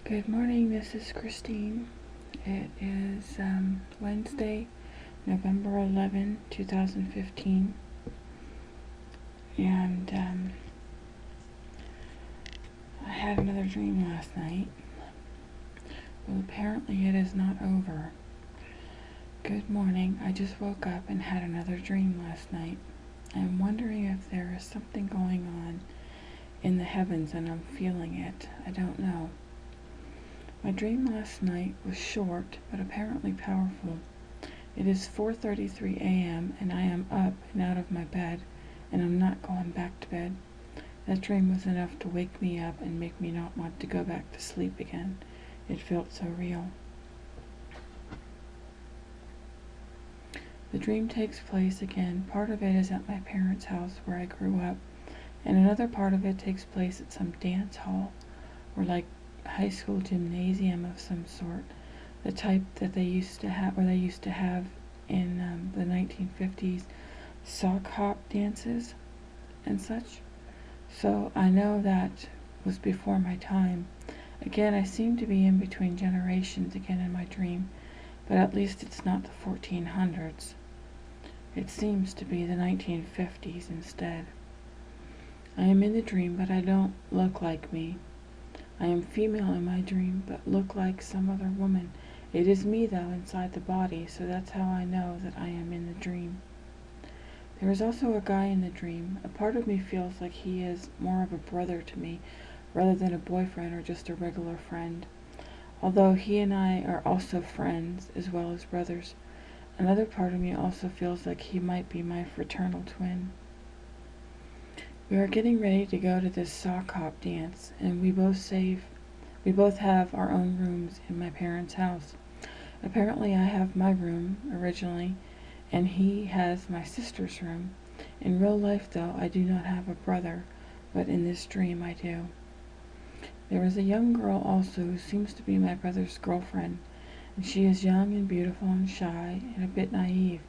Good morning, this is Christine. It is Wednesday, November 11, 2015, and I had another dream last night. Well, apparently it is not over. Good morning, I just woke up and had another dream last night. I'm wondering if there is something going on in the heavens and I'm feeling it. I don't know. My dream last night was short, but apparently powerful. It is 4:33 a.m. and I am up and out of my bed, and I'm not going back to bed. That dream was enough to wake me up and make me not want to go back to sleep again. It felt so real. The dream takes place again. Part of it is at my parents' house where I grew up, and another part of it takes place at some dance hall, or like high school gymnasium of some sort, the type that they used to have in the 1950s sock hop dances and such. So I know that was before my time. Again, I seem to be in between generations again in my dream, but at least it's not the 1400s. It seems to be the 1950s instead. I am in the dream, but I don't look like me. I am female in my dream, but look like some other woman. It is me, though, inside the body, so that's how I know that I am in the dream. There is also a guy in the dream. A part of me feels like he is more of a brother to me, rather than a boyfriend or just a regular friend. Although he and I are also friends, as well as brothers, another part of me also feels like he might be my fraternal twin. We are getting ready to go to this sock hop dance, and we both have our own rooms in my parents' house. Apparently I have my room originally, and he has my sister's room. In real life, though, I do not have a brother, but in this dream I do. There is a young girl also who seems to be my brother's girlfriend, and she is young and beautiful and shy and a bit naive,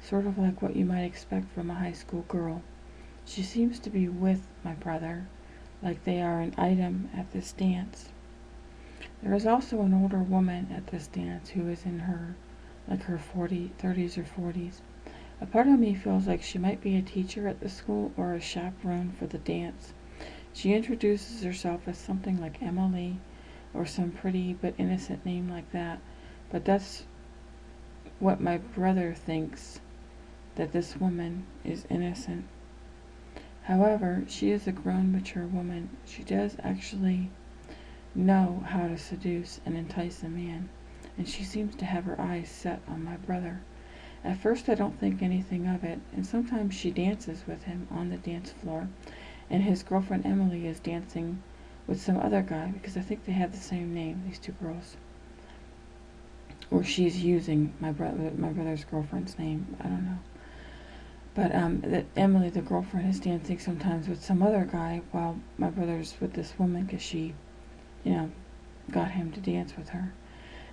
sort of like what you might expect from a high school girl. She seems to be with my brother, like they are an item at this dance. There is also an older woman at this dance who is in her 30s or 40s. A part of me feels like she might be a teacher at the school or a chaperone for the dance. She introduces herself as something like Emily or some pretty but innocent name like that, but that's what my brother thinks, that this woman is innocent. However, she is a grown, mature woman. She does actually know how to seduce and entice a man, and she seems to have her eyes set on my brother. At first I don't think anything of it, and sometimes she dances with him on the dance floor, and his girlfriend Emily is dancing with some other guy, because I think they have the same name, these two girls. Or she's using my brother's girlfriend's name, I don't know. But Emily, the girlfriend, is dancing sometimes with some other guy while my brother's with this woman because she, got him to dance with her.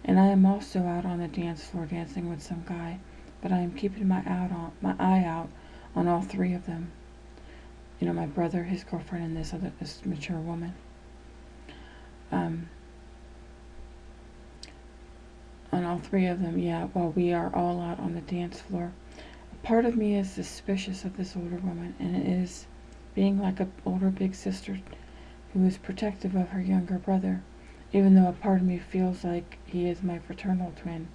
And I am also out on the dance floor dancing with some guy, but I am keeping my eye out on all three of them. My brother, his girlfriend, and this mature woman. On all three of them, while we are all out on the dance floor. Part of me is suspicious of this older woman, and it is being like an older big sister who is protective of her younger brother, even though a part of me feels like he is my fraternal twin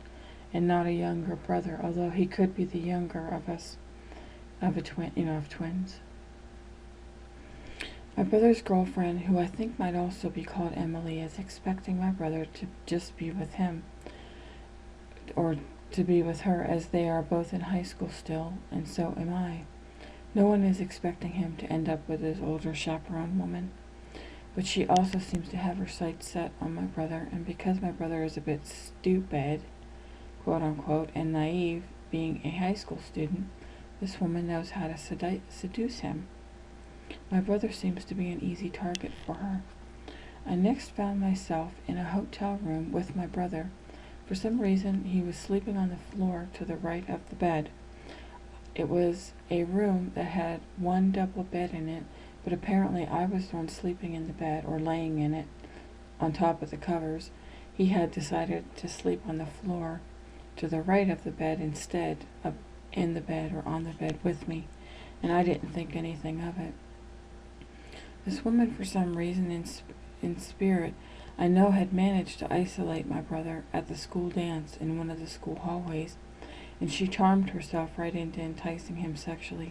and not a younger brother, although he could be the younger of us, of twins. My brother's girlfriend, who I think might also be called Emily, is expecting my brother to just be with him, or to be with her, as they are both in high school still, and so am I. No one is expecting him to end up with his older chaperone woman, but she also seems to have her sights set on my brother, and because my brother is a bit stupid, quote unquote, and naive, being a high school student, this woman knows how to seduce him. My brother seems to be an easy target for her. I next found myself in a hotel room with my brother. For some reason, he was sleeping on the floor to the right of the bed. It was a room that had one double bed in it, but apparently I was the one sleeping in the bed or laying in it, on top of the covers, he had decided to sleep on the floor to the right of the bed instead of in the bed or on the bed with me, and I didn't think anything of it. This woman, for some reason in spirit, I know had managed to isolate my brother at the school dance in one of the school hallways, and she charmed herself right into enticing him sexually.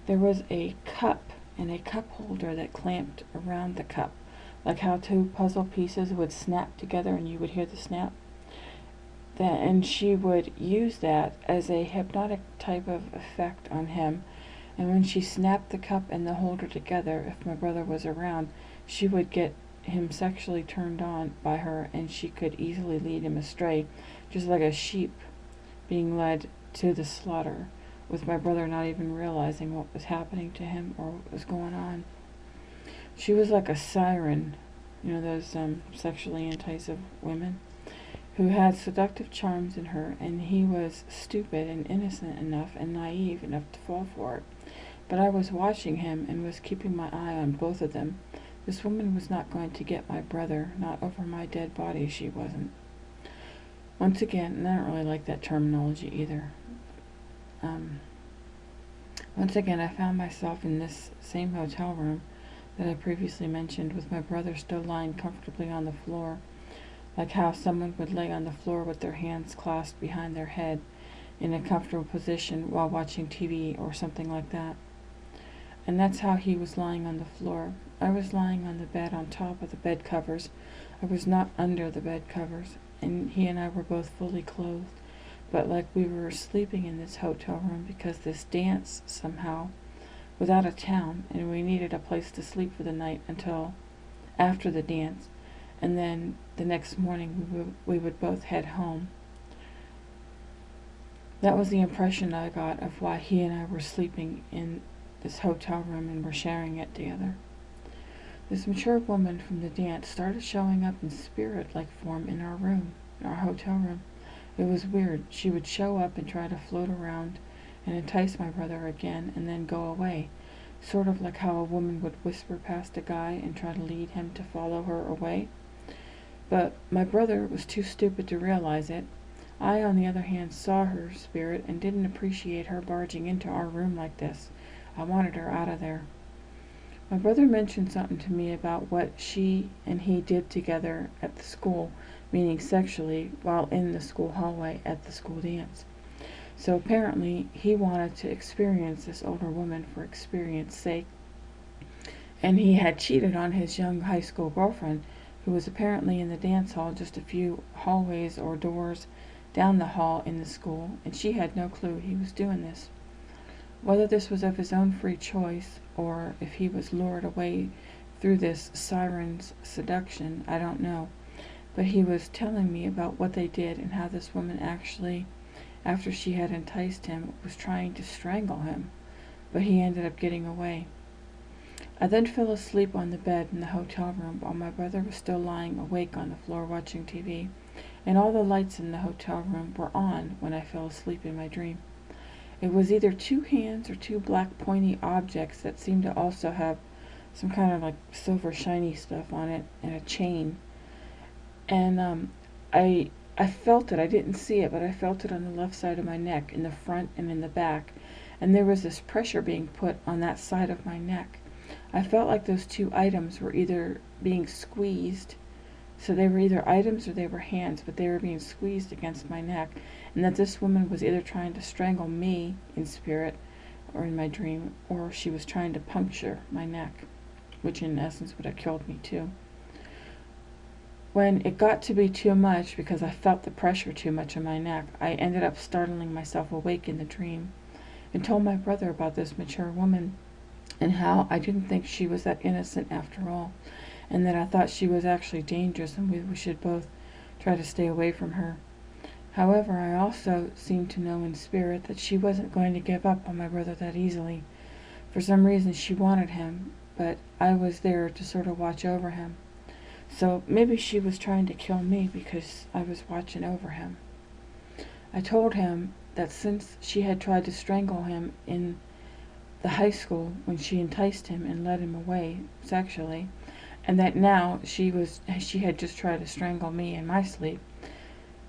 There was a cup and a cup holder that clamped around the cup, like how two puzzle pieces would snap together and you would hear the snap. And she would use that as a hypnotic type of effect on him. And when she snapped the cup and the holder together, if my brother was around, she would get him sexually turned on by her, and she could easily lead him astray, just like a sheep being led to the slaughter, with my brother not even realizing what was happening to him or what was going on. She was like a siren, those sexually enticing women, who had seductive charms in her, and he was stupid and innocent enough and naive enough to fall for it. But I was watching him and was keeping my eye on both of them. This woman was not going to get my brother, not over my dead body, she wasn't. Once again, and I don't really like that terminology either. Once again, I found myself in this same hotel room that I previously mentioned, with my brother still lying comfortably on the floor, like how someone would lay on the floor with their hands clasped behind their head in a comfortable position while watching TV or something like that. And that's how he was lying on the floor. I was lying on the bed on top of the bed covers. I was not under the bed covers, and he and I were both fully clothed, but like we were sleeping in this hotel room because this dance somehow was out of town, and we needed a place to sleep for the night until after the dance, and then the next morning we would both head home. That was the impression I got of why he and I were sleeping in this hotel room and were sharing it together. This mature woman from the dance started showing up in spirit-like form in our room, in our hotel room. It was weird. She would show up and try to float around and entice my brother again and then go away, sort of like how a woman would whisper past a guy and try to lead him to follow her away. But my brother was too stupid to realize it. I, on the other hand, saw her spirit and didn't appreciate her barging into our room like this. I wanted her out of there. My brother mentioned something to me about what she and he did together at the school, meaning sexually, while in the school hallway at the school dance. So apparently he wanted to experience this older woman for experience sake, and he had cheated on his young high school girlfriend, who was apparently in the dance hall just a few hallways or doors down the hall in the school, and she had no clue he was doing this. Whether this was of his own free choice, or if he was lured away through this siren's seduction, I don't know. But he was telling me about what they did and how this woman actually, after she had enticed him, was trying to strangle him, but he ended up getting away. I then fell asleep on the bed in the hotel room while my brother was still lying awake on the floor watching TV, and all the lights in the hotel room were on when I fell asleep in my dream. It was either two hands or two black pointy objects that seemed to also have some kind of like silver shiny stuff on it and a chain. And I felt it. I didn't see it, but I felt it on the left side of my neck, in the front and in the back. And there was this pressure being put on that side of my neck. I felt like those two items were either being squeezed. So they were either items or they were hands, but they were being squeezed against my neck, and that this woman was either trying to strangle me in spirit or in my dream, or she was trying to puncture my neck, which in essence would have killed me too. When it got to be too much, because I felt the pressure too much on my neck, I ended up startling myself awake in the dream and told my brother about this mature woman and how I didn't think she was that innocent after all, and that I thought she was actually dangerous and we should both try to stay away from her. However, I also seemed to know in spirit that she wasn't going to give up on my brother that easily. For some reason she wanted him, but I was there to sort of watch over him. So maybe she was trying to kill me because I was watching over him. I told him that since she had tried to strangle him in the high school when she enticed him and led him away sexually, and that now she had just tried to strangle me in my sleep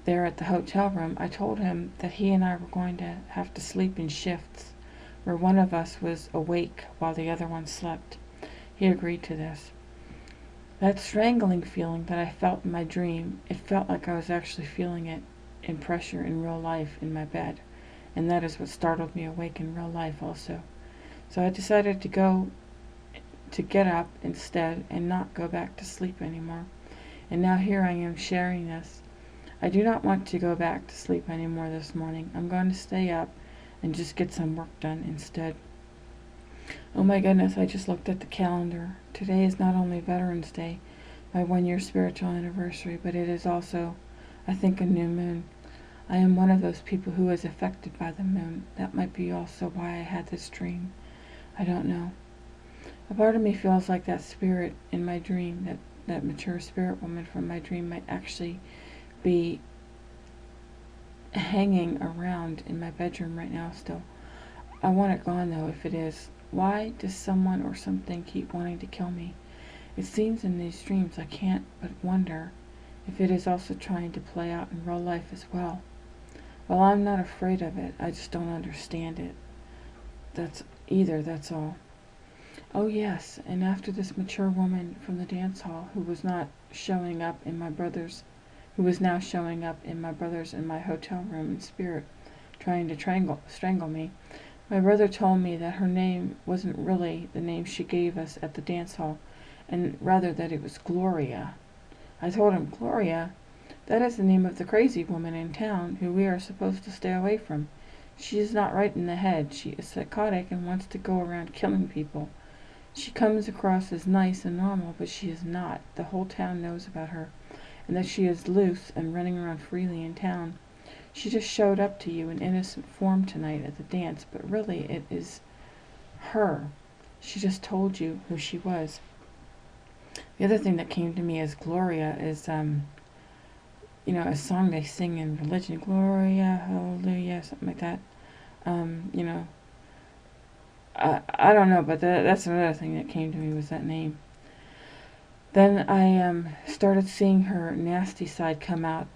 there at the hotel room. I told him that he and I were going to have to sleep in shifts, where one of us was awake while the other one slept. He agreed to this. That strangling feeling that I felt in my dream, it felt like I was actually feeling it in pressure in real life in my bed, and that is what startled me awake in real life also. So I decided to get up instead and not go back to sleep anymore. And now here I am sharing this. I do not want to go back to sleep anymore this morning. I'm going to stay up and just get some work done instead. Oh my goodness, I just looked at the calendar. Today is not only Veterans Day, my 1-year spiritual anniversary, but it is also, I think, a new moon. I am one of those people who is affected by the moon. That might be also why I had this dream. I don't know. A part of me feels like that spirit in my dream, that mature spirit woman from my dream might actually be hanging around in my bedroom right now still. I want it gone though if it is. Why does someone or something keep wanting to kill me? It seems in these dreams I can't but wonder if it is also trying to play out in real life as well. Well, I'm not afraid of it. I just don't understand it. That's all. Oh yes, and after this mature woman from the dance hall who was not showing up in my brother's who was now showing up in my brother's and my hotel room in spirit, trying to strangle me. My brother told me that her name wasn't really the name she gave us at the dance hall, and rather that it was Gloria. I told him, Gloria? That is the name of the crazy woman in town who we are supposed to stay away from. She is not right in the head. She is psychotic and wants to go around killing people. She comes across as nice and normal, but she is not. The whole town knows about her, and that she is loose and running around freely in town. She just showed up to you in innocent form tonight at the dance, but really it is her. She just told you who she was. The other thing that came to me as Gloria is, a song they sing in religion, Gloria, Hallelujah, something like that. I don't know, but that's another thing that came to me was that name. Then I started seeing her nasty side come out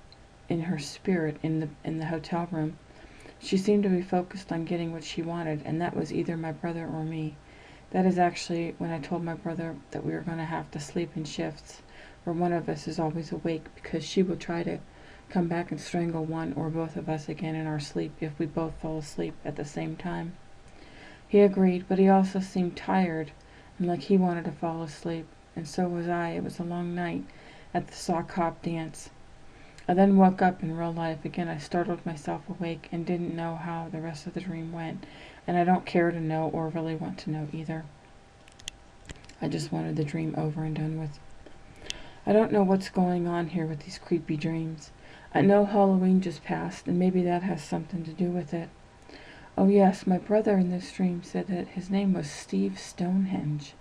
in her spirit in the hotel room. She seemed to be focused on getting what she wanted, and that was either my brother or me. That is actually when I told my brother that we were going to have to sleep in shifts, where one of us is always awake, because she will try to come back and strangle one or both of us again in our sleep if we both fall asleep at the same time. He agreed, but he also seemed tired and like he wanted to fall asleep, and so was I. It was a long night at the sock hop dance. I then woke up in real life. Again, I startled myself awake and didn't know how the rest of the dream went, and I don't care to know or really want to know either. I just wanted the dream over and done with. I don't know what's going on here with these creepy dreams. I know Halloween just passed, and maybe that has something to do with it. Oh yes, my brother in this dream said that his name was Steve Stonehenge.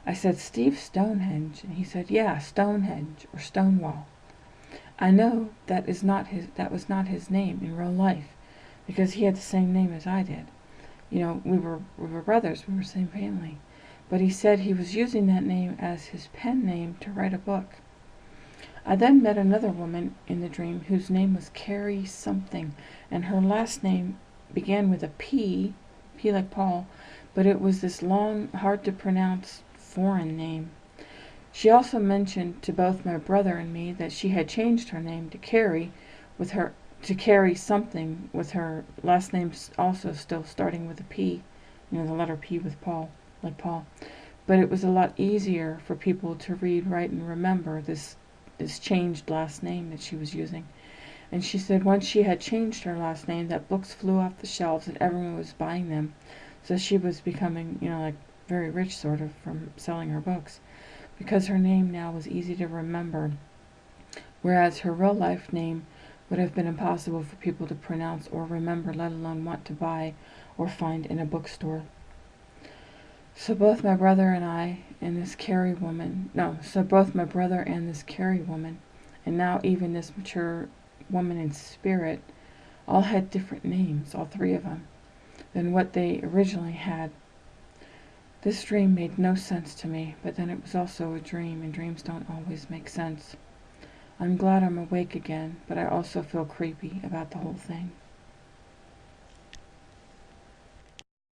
I said, Steve Stonehenge, and he said, yeah, Stonehenge, or Stonewall. I know that was not his name in real life, because he had the same name as I did. We were brothers, we were the same family. But he said he was using that name as his pen name to write a book. I then met another woman in the dream whose name was Carrie something, and her last name began with a P like Paul, but it was this long, hard to pronounce foreign name. She also mentioned to both my brother and me that she had changed her name to Carrie something, with her last name also still starting with a P, the letter P with Paul, like Paul. But it was a lot easier for people to read, write, and remember this changed last name that she was using. And she said once she had changed her last name, that books flew off the shelves and everyone was buying them. So she was becoming, like very rich sort of from selling her books, because her name now was easy to remember, whereas her real life name would have been impossible for people to pronounce or remember, let alone want to buy or find in a bookstore. So both my brother and I and this Carrie woman, and now even this mature woman in spirit, all had different names, all three of them, than what they originally had. This dream made no sense to me, but then it was also a dream, and dreams don't always make sense. I'm glad I'm awake again, but I also feel creepy about the whole thing.